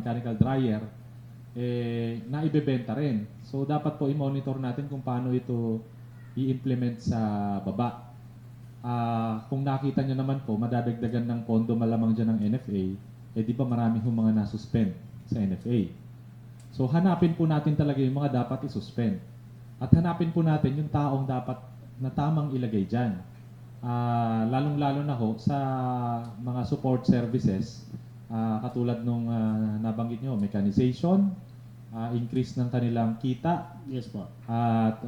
mechanical dryer, naibebenta rin. So dapat po i-monitor natin kung paano ito i-implement sa baba. Kung nakita nyo naman po, madadagdagan ng pondo malamang dyan ng NFA, di ba marami hong mga nasuspend sa NFA. So hanapin po natin talaga yung mga dapat isuspend. At hanapin po natin yung taong dapat na tamang ilagay dyan. Lalong-lalo na ho sa mga support services, katulad nung nabanggit nyo, mechanization, increase ng kanilang kita. Yes po. At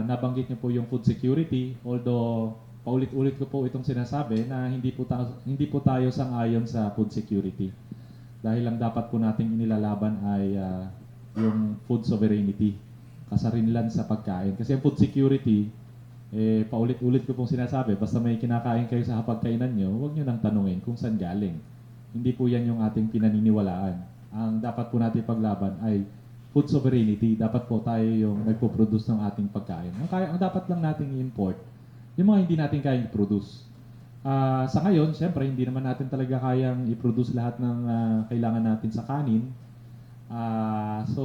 nabanggit nyo po yung food security, although paulit-ulit ko po itong sinasabi na hindi po tayo sang-ayon sa food security. Dahil lang dapat po nating inilalaban ay yung food sovereignty, kasarinlan sa pagkain. Kasi ang food security, paulit-ulit ko pong sinasabi, basta may kinakain kayo sa hapagkainan nyo, huwag nyo nang tanungin kung saan galing. Hindi po yan yung ating pinaniniwalaan. Ang dapat po natin paglaban ay food sovereignty. Dapat po tayo yung nagpo-produce ng ating pagkain. Ang dapat lang nating i-import, yung mga hindi natin kayang i-produce. Sa ngayon, siyempre, hindi naman natin talaga kayang i-produce lahat ng kailangan natin sa kanin. So,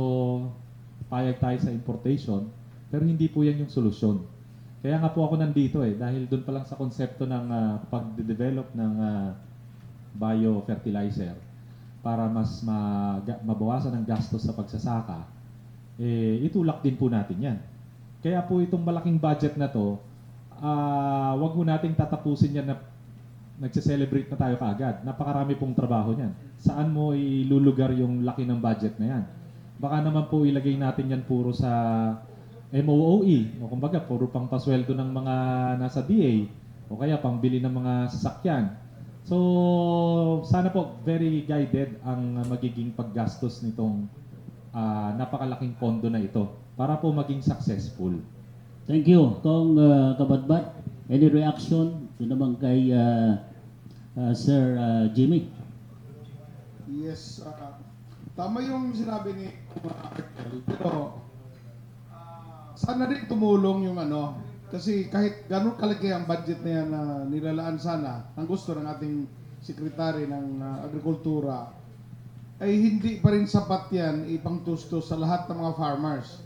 payag tayo sa importation, pero hindi po yan yung solusyon. Kaya nga po ako nandito dahil doon pa lang sa konsepto ng pag-develop ng biofertilizer para mas mabawasan ang gastos sa pagsasaka, itulak din po natin yan. Kaya po itong malaking budget na to, wag mo nating tatapusin yan na nagse-celebrate na tayo kaagad. Napakarami pong trabaho niyan. Saan mo ilulugar yung laki ng budget na yan? Baka naman po ilagay natin yan puro sa MOOE, o kumbaga puro pang pasweldo ng mga nasa DA, o kaya pangbili ng mga sasakyan. So, sana po very guided ang magiging paggastos nitong napakalaking pondo na ito para po maging successful. Thank you, Kong Kabadbat. Any reaction? Ito naman kay Sir Jimmy. Yes, tama yung sinabi ni Arkel, pero sana rin tumulong yung kasi kahit gano'ng kalaki ang budget na yan na nilalaan sana, ang gusto ng ating sekretary ng agrikultura, ay hindi pa rin sapat yan ipangtustos sa lahat ng mga farmers.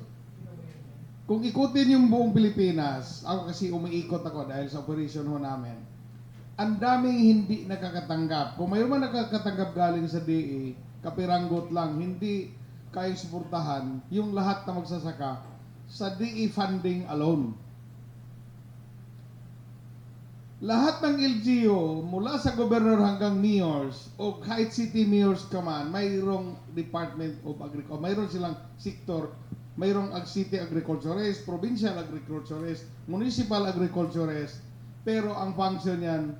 Kung ikutin yung buong Pilipinas, ako kasi umiikot ako dahil sa operation ho namin, ang daming hindi nakakatanggap. Kung mayroon man nakakatanggap galing sa DA, kapiranggot lang, hindi kayang suportahan yung lahat na magsasaka sa DE funding alone. Lahat ng LGU, mula sa governor hanggang mayors, o kahit city mayors ka man, mayroong Department of Agriculture, mayroon silang sektor, mayroong city agriculturist, provincial agriculturist, municipal agriculturist, pero ang function yan,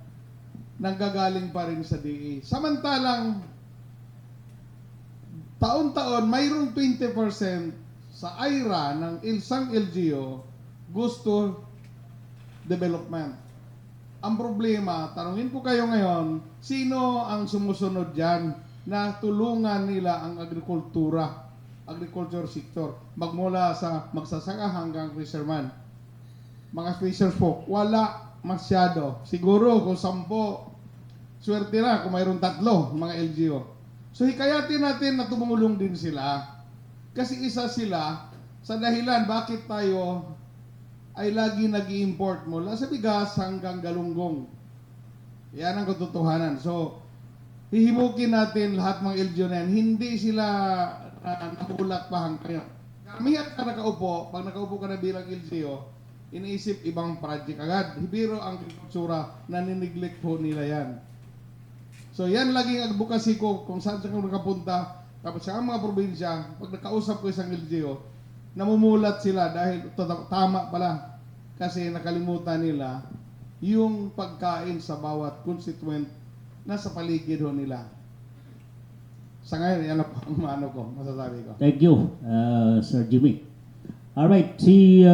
nanggagaling pa rin sa DE. Samantalang, taon-taon, mayroong 20% sa IRA ng isang LGU gusto development. Ang problema, tanungin ko kayo ngayon, sino ang sumusunod dyan na tulungan nila ang agriculture sector, magmula sa magsasaka hanggang fisherman. Mga fishers po, wala masyado. Siguro kung 10, swerte na kung mayroon 3 mga LGU. So hikayatin natin na tumulong din sila. Kasi isa sila sa dahilan bakit tayo ay lagi nag-i-import mula sa bigas hanggang galunggong. Yan ang katotohanan. So, hihimukin natin lahat mga LGU na yan. Hindi sila nakulat pa hanggang. Karamihan ka nakaupo, pag nakaupo ka na bilang LGU, iniisip ibang project agad. Biro ang agrikultura, naniniglect po nila yan. So, yan laging advocacy ko kung saan ka nakapunta. Tapos sa mga probinsya, pag nakausap ko isang LGU, namumulat sila dahil tama pala kasi nakalimutan nila yung pagkain sa bawat constituent na sa paligid ho nila. Sa ngayon, yan po ang masasabi ko. Thank you, Sir Jimmy. Alright, si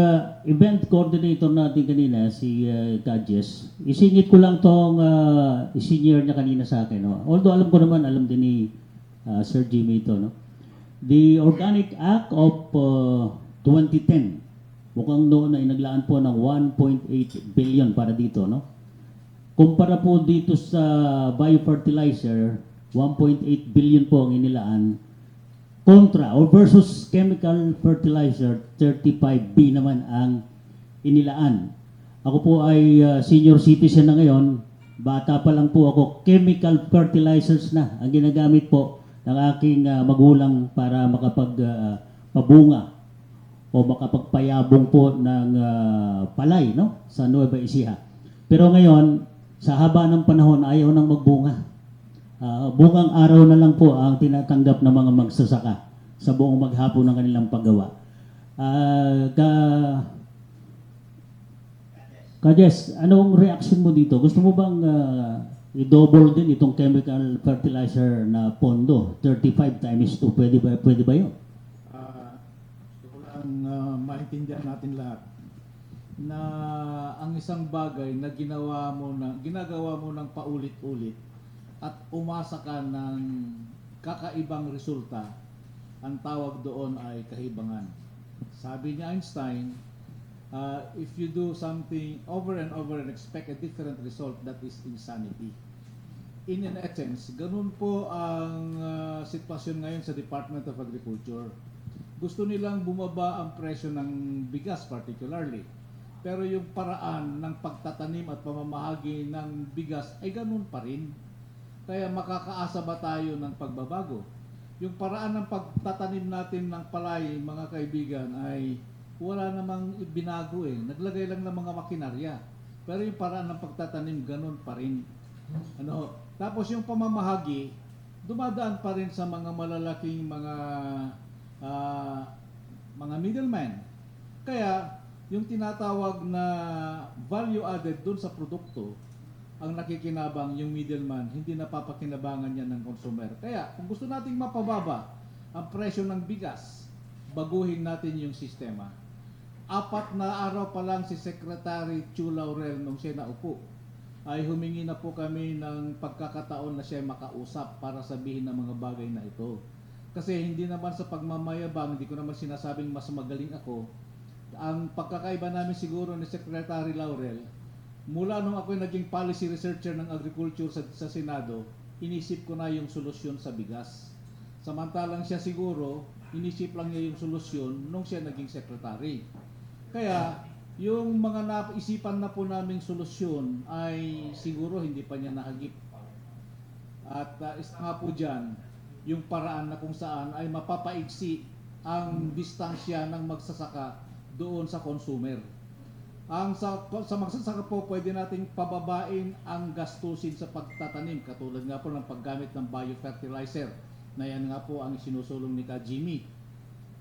event coordinator natin kanina, si Gadges, isingit ko lang tong senior niya kanina sa akin. No? Although alam ko naman, alam din ni Sir Jimmy ito, no? The Organic Act of 2010, mukhang noon ay naglaan po ng 1.8 billion para dito, no? Kumpara po dito sa biofertilizer, 1.8 billion po ang inilaan kontra or versus chemical fertilizer, 35B naman ang inilaan. Ako po ay senior citizen na ngayon. Bata pa lang po ako. Chemical fertilizers na ang ginagamit po ng aking magulang para makapagpabunga o makapagpayabong po ng palay, no, sa Nueva Ecija. Pero ngayon, sa haba ng panahon, ayaw nang magbunga. Bungang araw na lang po ang tinatanggap ng mga magsasaka sa buong maghapon ng kanilang paggawa. Kajes, anong reaction mo dito? Gusto mo bang i-double din itong chemical fertilizer na pondo? 35 times 2, pwede ba yun? Gusto ko lang maintindihan natin lahat na ang isang bagay na ginagawa mo ng paulit-ulit at umasa ka ng kakaibang resulta, ang tawag doon ay kahibangan. Sabi ni Einstein, if you do something over and over and expect a different result, that is insanity. In an essence, ganun po ang sitwasyon ngayon sa Department of Agriculture. Gusto nilang bumaba ang presyo ng bigas particularly. Pero yung paraan ng pagtatanim at pamamahagi ng bigas ay ganun pa rin. Kaya makakaasa ba tayo ng pagbabago? Yung paraan ng pagtatanim natin ng palay, mga kaibigan, ay wala namang binago eh. Naglagay lang ng mga makinarya. Pero yung paraan ng pagtatanim, ganun pa rin. Tapos yung pamamahagi, dumadaan pa rin sa mga malalaking mga middlemen. Kaya yung tinatawag na value added dun sa produkto, ang nakikinabang yung middleman, hindi napapakinabangan yan ng consumer. Kaya kung gusto nating mapababa ang presyo ng bigas, baguhin natin yung sistema. 4 na araw pa lang si Secretary Chu Laurel nung siya naupo, ay humingi na po kami ng pagkakataon na siya makausap para sabihin ng mga bagay na ito. Kasi hindi naman sa pagmamayabang, hindi ko naman sinasabing mas magaling ako. Ang pagkakaiba namin siguro ni Secretary Laurel, mula nung ako naging policy researcher ng agriculture sa Senado, inisip ko na yung solusyon sa bigas. Samantalang siya siguro, inisip lang niya yung solusyon nung siya naging secretary. Kaya, yung mga naisipan na po naming solusyon ay siguro hindi pa niya nahagip. At isa nga po dyan, yung paraan na kung saan ay mapapaigsi ang distansya ng magsasaka doon sa consumer. Sa magsasaka po, pwede nating pababain ang gastusin sa pagtatanim, katulad nga po ng paggamit ng biofertilizer, na yan nga po ang sinusulong ni Kajimi.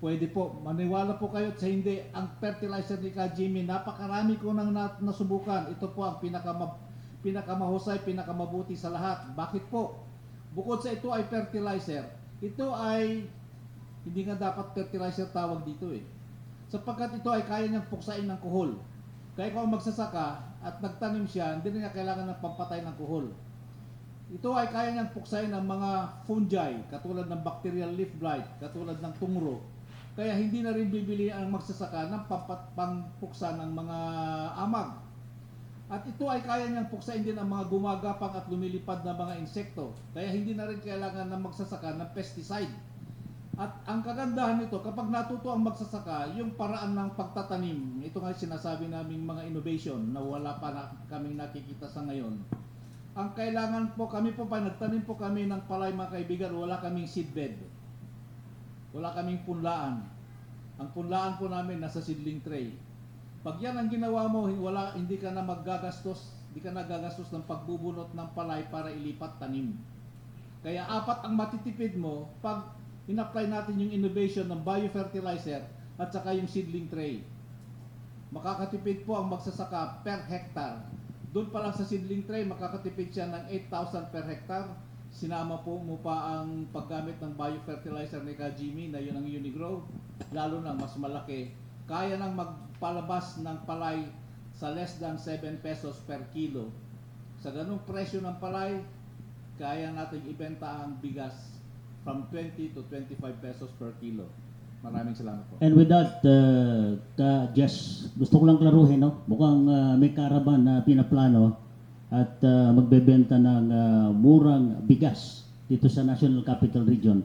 Pwede po, maniwala po kayo sa hindi, ang fertilizer ni Kajimi, napakarami ko nang nasubukan. Ito po ang pinakamahusay, pinakamabuti sa lahat. Bakit po? Bukod sa ito ay fertilizer, ito ay, hindi nga dapat fertilizer tawag dito eh. Sapagkat ito ay kaya niyang puksain ng kuhol. Kaya kung magsasaka at nagtanim siya, hindi niya kailangan ng pampatay ng kuhol. Ito ay kaya niyang puksain ng mga fungi, katulad ng bacterial leaf blight, katulad ng tungro. Kaya hindi na rin bibili ang magsasaka ng pangpuksa ng mga amag. At ito ay kaya niyang puksain din ang mga gumagapang at lumilipad na mga insekto. Kaya hindi na rin kailangan ng magsasaka ng pesticide. At ang kagandahan nito, kapag natuto ang magsasaka, yung paraan ng pagtatanim, ito nga sinasabi naming mga innovation na wala pa kaming nakikita sa ngayon. Ang kailangan po, nagtanim po kami ng palay mga kaibigan, wala kaming seedbed. Wala kaming punlaan. Ang punlaan po namin nasa seedling tray. Pag yan ang ginawa mo, hindi ka na gagastos ng pagbubunot ng palay para ilipat tanim. Kaya 4 ang matitipid mo pag in-apply natin yung innovation ng biofertilizer at saka yung seedling tray. Makakatipid po ang magsasaka per hectare. Doon pa lang sa seedling tray, makakatipid siya ng 8,000 per hectare. Sinama po mo pa ang paggamit ng biofertilizer ni Kajimi na yun ang Unigrow. Lalo na mas malaki. Kaya nang magpalabas ng palay sa less than 7 pesos per kilo. Sa ganung presyo ng palay, kaya natin ibenta ang bigas from 20 to 25 pesos per kilo. Maraming salamat po. And with that, Jess, gusto ko lang klaruhin, no? Mukhang may caravan na pinaplano at magbebenta ng murang bigas dito sa National Capital Region.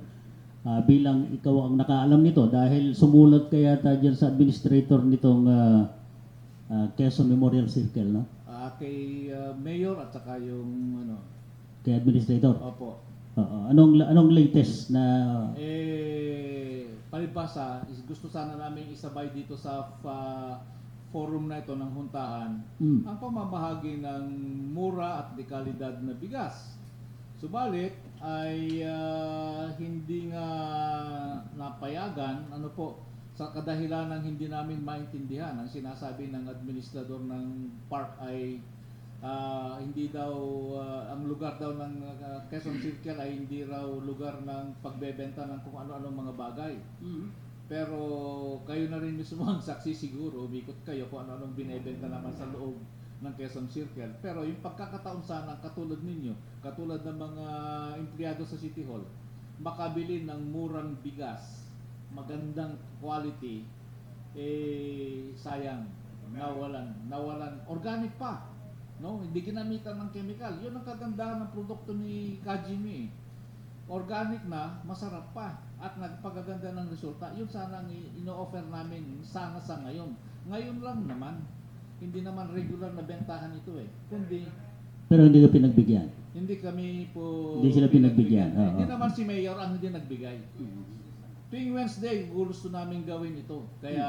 bilang ikaw ang nakaalam nito dahil sumulat ka yata dyan sa administrator nitong Quezon Memorial Circle, no? Kay Mayor at saka yung ano, Kay administrator. opo. Oo. Anong latest na Palibhasa, gusto sana namin isabay dito sa forum na ito ng huntahan ang pamamahagi ng mura at dekalidad na bigas. Subalit ay hindi nga napayagan sa kadahilan ng hindi namin maintindihan. Ang sinasabi ng administrador ng park ay hindi daw ang lugar daw ng Quezon Circle ay hindi raw lugar ng pagbebenta ng kung ano-anong mga bagay. Pero kayo na rin mismo ang saksi siguro, umikot kayo kung ano-anong binebenta naman sa loob ng Quezon Circle. Pero yung pagkakataon sana katulad ninyo, katulad ng mga empleyado sa City Hall, makabili ng murang bigas, magandang quality, sayang, nawalan, organic pa. No, hindi ginamitan ng chemical. 'Yun ang kagandahan ng produkto ni Kajimi. Organic na, masarap pa at nagpagaganda ng resulta. 'Yun sana ang ino-offer namin sana sa ngayon. Ngayon lang naman. Hindi naman regular na bentahan ito kundi pero hindi ka pinagbigyan? hindi kami po Hindi sila pinagbigyan. Hindi Oo. naman si Mayor ang hindi nagbigay. Tuwing Wednesday, gusto namin gawin ito. Kaya